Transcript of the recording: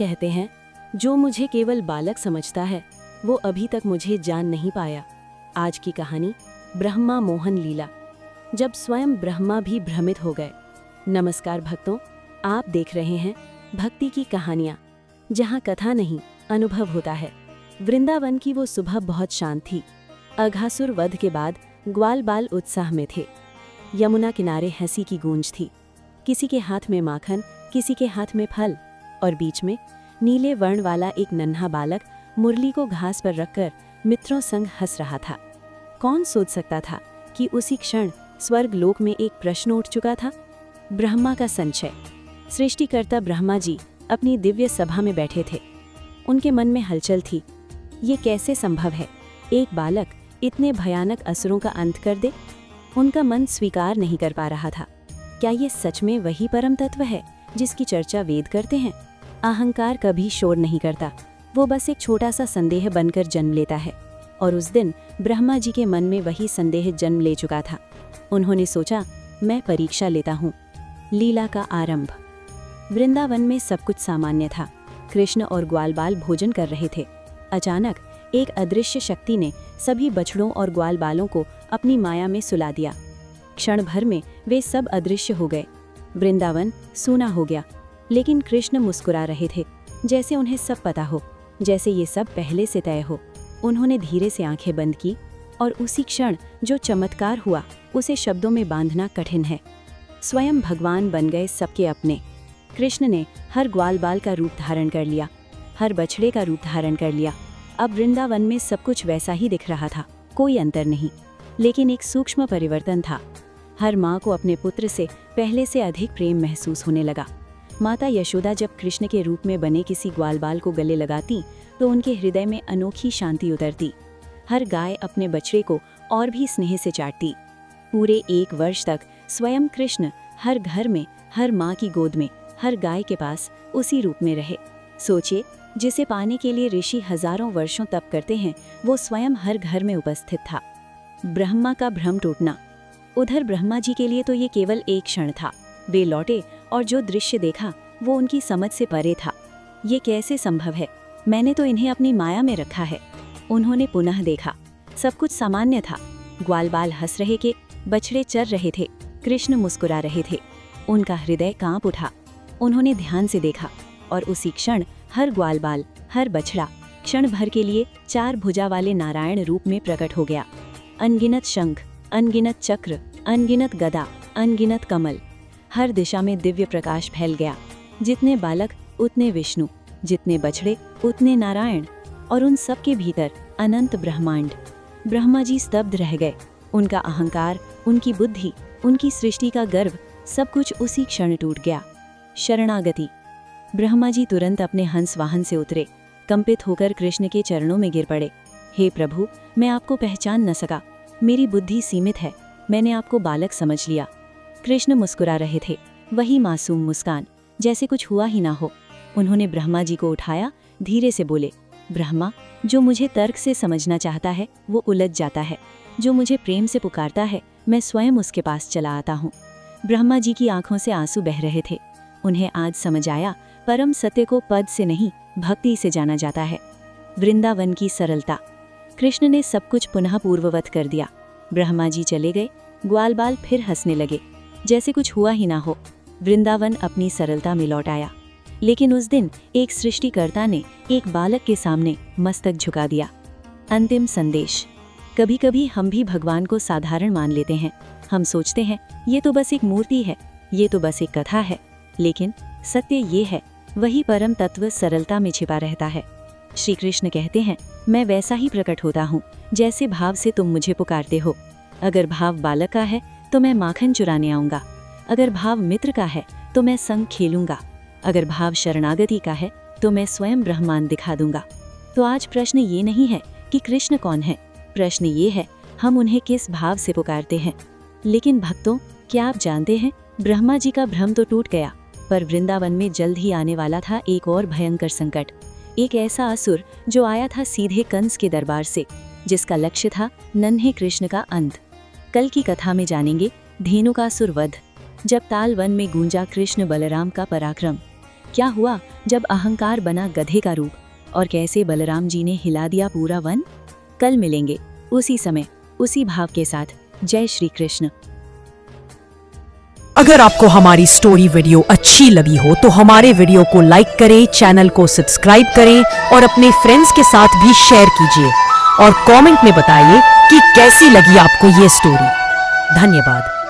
कहते हैं, जो मुझे केवल बालक समझता है वो अभी तक मुझे जान नहीं पाया। आज की कहानी ब्रह्मा मोहन लीला, जब स्वयं ब्रह्मा भी भ्रमित हो गए। नमस्कार भक्तों, आप देख रहे हैं भक्ति की कहानियाँ, जहाँ कथा नहीं अनुभव होता है। वृंदावन की वो सुबह बहुत शांत थी। अघासुर वध के बाद ग्वाल बाल उत्साह में थे। यमुना किनारे हंसी की गूंज थी। किसी के हाथ में माखन, किसी के हाथ में फल, और बीच में नीले वर्ण वाला एक नन्हा बालक मुरली को घास पर रखकर मित्रों संग हंस रहा था। कौन सोच सकता था कि उसी क्षण स्वर्ग लोक में एक प्रश्न उठ चुका था। ब्रह्मा का संशय। सृष्टिकर्ता ब्रह्मा जी अपनी दिव्य सभा में बैठे थे। उनके मन में हलचल थी। ये कैसे संभव है, एक बालक इतने भयानक असुरों का अंत कर दे। उनका मन स्वीकार नहीं कर पा रहा था। क्या ये सच में वही परम तत्व है जिसकी चर्चा वेद करते हैं? अहंकार कभी शोर नहीं करता, वो बस एक छोटा सा संदेह बनकर जन्म लेता है। और उस दिन ब्रह्मा जी के मन में वही संदेह जन्म ले चुका था। उन्होंने सोचा, मैं परीक्षा लेता हूँ। लीला का आरंभ। वृंदावन में सब कुछ सामान्य था। कृष्ण और ग्वालबाल भोजन कर रहे थे। अचानक एक अदृश्य शक्ति ने सभी बछड़ों और ग्वालबालों को अपनी माया में सुला दिया। क्षण भर में वे सब अदृश्य हो गए। वृंदावन सूना हो गया, लेकिन कृष्ण मुस्कुरा रहे थे, जैसे उन्हें सब पता हो, जैसे ये सब पहले से तय हो। उन्होंने धीरे से आंखें बंद की, और उसी क्षण जो चमत्कार हुआ उसे शब्दों में बांधना कठिन है। स्वयं भगवान बन गए सबके अपने। कृष्ण ने हर ग्वालबाल का रूप धारण कर लिया, हर बछड़े का रूप धारण कर लिया। अब वृंदावन में सब कुछ वैसा ही दिख रहा था, कोई अंतर नहीं। लेकिन एक सूक्ष्म परिवर्तन था। हर माँ को अपने पुत्र से पहले से अधिक प्रेम महसूस होने लगा। माता यशोदा जब कृष्ण के रूप में बने किसी ग्वालबाल को गले लगाती तो उनके हृदय में अनोखी शांति उतरती। हर गाय अपने बछड़े को और भी स्नेह से चाटती। पूरे 1 वर्ष तक स्वयं कृष्ण हर घर में, हर माँ की गोद में, हर गाय के पास उसी रूप में रहे। सोचिए, जिसे पाने के लिए ऋषि हजारों वर्षों तप करते हैं, वो स्वयं हर घर में उपस्थित था। ब्रह्मा का भ्रम टूटना। उधर ब्रह्मा जी के लिए तो ये केवल एक क्षण था। वे लौटे और जो दृश्य देखा वो उनकी समझ से परे था। ये कैसे संभव है? मैंने तो इन्हें अपनी माया में रखा है। उन्होंने पुनः देखा, सब कुछ सामान्य था। ग्वालबाल हंस रहे थे, बछड़े चर रहे थे, कृष्ण मुस्कुरा रहे थे। उनका हृदय कांप उठा। उन्होंने ध्यान से देखा, और उसी क्षण हर ग्वालबाल, हर बछड़ा क्षण भर के लिए 4 भुजा वाले नारायण रूप में प्रकट हो गया। अनगिनत शंख, अनगिनत चक्र, अनगिनत गदा, अनगिनत कमल। हर दिशा में दिव्य प्रकाश फैल गया। जितने बालक उतने विष्णु, जितने बछड़े उतने नारायण, और उन सब के भीतर अनंत ब्रह्मांड। ब्रह्मा जी स्तब्ध रह गए। उनका अहंकार, उनकी बुद्धि, उनकी सृष्टि का गर्व, सब कुछ उसी क्षण टूट गया। शरणागति। ब्रह्मा जी तुरंत अपने हंस वाहन से उतरे, कंपित होकर कृष्ण के चरणों में गिर पड़े। हे प्रभु, मैं आपको पहचान न सका। मेरी बुद्धि सीमित है, मैंने आपको बालक समझ लिया। कृष्ण मुस्कुरा रहे थे, वही मासूम मुस्कान, जैसे कुछ हुआ ही ना हो। उन्होंने ब्रह्मा जी को उठाया, धीरे से बोले, ब्रह्मा, जो मुझे तर्क से समझना चाहता है वो उलझ जाता है। जो मुझे प्रेम से पुकारता है मैं स्वयं उसके पास चला आता हूँ। ब्रह्मा जी की आंखों से आंसू बह रहे थे। उन्हें आज समझ आया, परम सत्य को पद से नहीं भक्ति से जाना जाता है। वृंदावन की सरलता। कृष्ण ने सब कुछ पुनः पूर्ववत कर दिया। ब्रह्मा जी चले गए। ग्वालबाल फिर हंसने लगे, जैसे कुछ हुआ ही ना हो। वृंदावन अपनी सरलता में लौट आया। लेकिन उस दिन एक सृष्टिकर्ता ने एक बालक के सामने मस्तक झुका दिया। अंतिम संदेश। कभी कभी हम भी भगवान को साधारण मान लेते हैं। हम सोचते हैं ये तो बस एक मूर्ति है, ये तो बस एक कथा है। लेकिन सत्य ये है, वही परम तत्व सरलता में छिपा रहता है। श्री कृष्ण कहते हैं, मैं वैसा ही प्रकट होता हूँ जैसे भाव से तुम मुझे पुकारते हो। अगर भाव बालक का है तो मैं माखन चुराने आऊँगा। अगर भाव मित्र का है तो मैं संग खेलूंगा। अगर भाव शरणागति का है तो मैं स्वयं ब्रह्मांड दिखा दूंगा। तो आज प्रश्न ये नहीं है कि कृष्ण कौन है, प्रश्न ये है हम उन्हें किस भाव से पुकारते हैं। लेकिन भक्तों, क्या आप जानते हैं, ब्रह्मा जी का भ्रम तो टूट गया, पर वृंदावन में जल्द ही आने वाला था एक और भयंकर संकट। एक ऐसा असुर जो आया था सीधे कंस के दरबार से, जिसका लक्ष्य था नन्हे कृष्ण का अंत। कल की कथा में जानेंगे धेनुकासुर वध। जब ताल वन में गूंजा कृष्ण बलराम का पराक्रम, क्या हुआ जब अहंकार बना गधे का रूप, और कैसे बलराम जी ने हिला दिया पूरा वन? कल मिलेंगे उसी समय उसी भाव के साथ। जय श्री कृष्ण। अगर आपको हमारी स्टोरी वीडियो अच्छी लगी हो तो हमारे वीडियो को लाइक करें, चैनल को सब्सक्राइब करें और अपने फ्रेंड्स के साथ भी शेयर कीजिए और कमेंट में बताइए कि कैसी लगी आपको ये स्टोरी। धन्यवाद।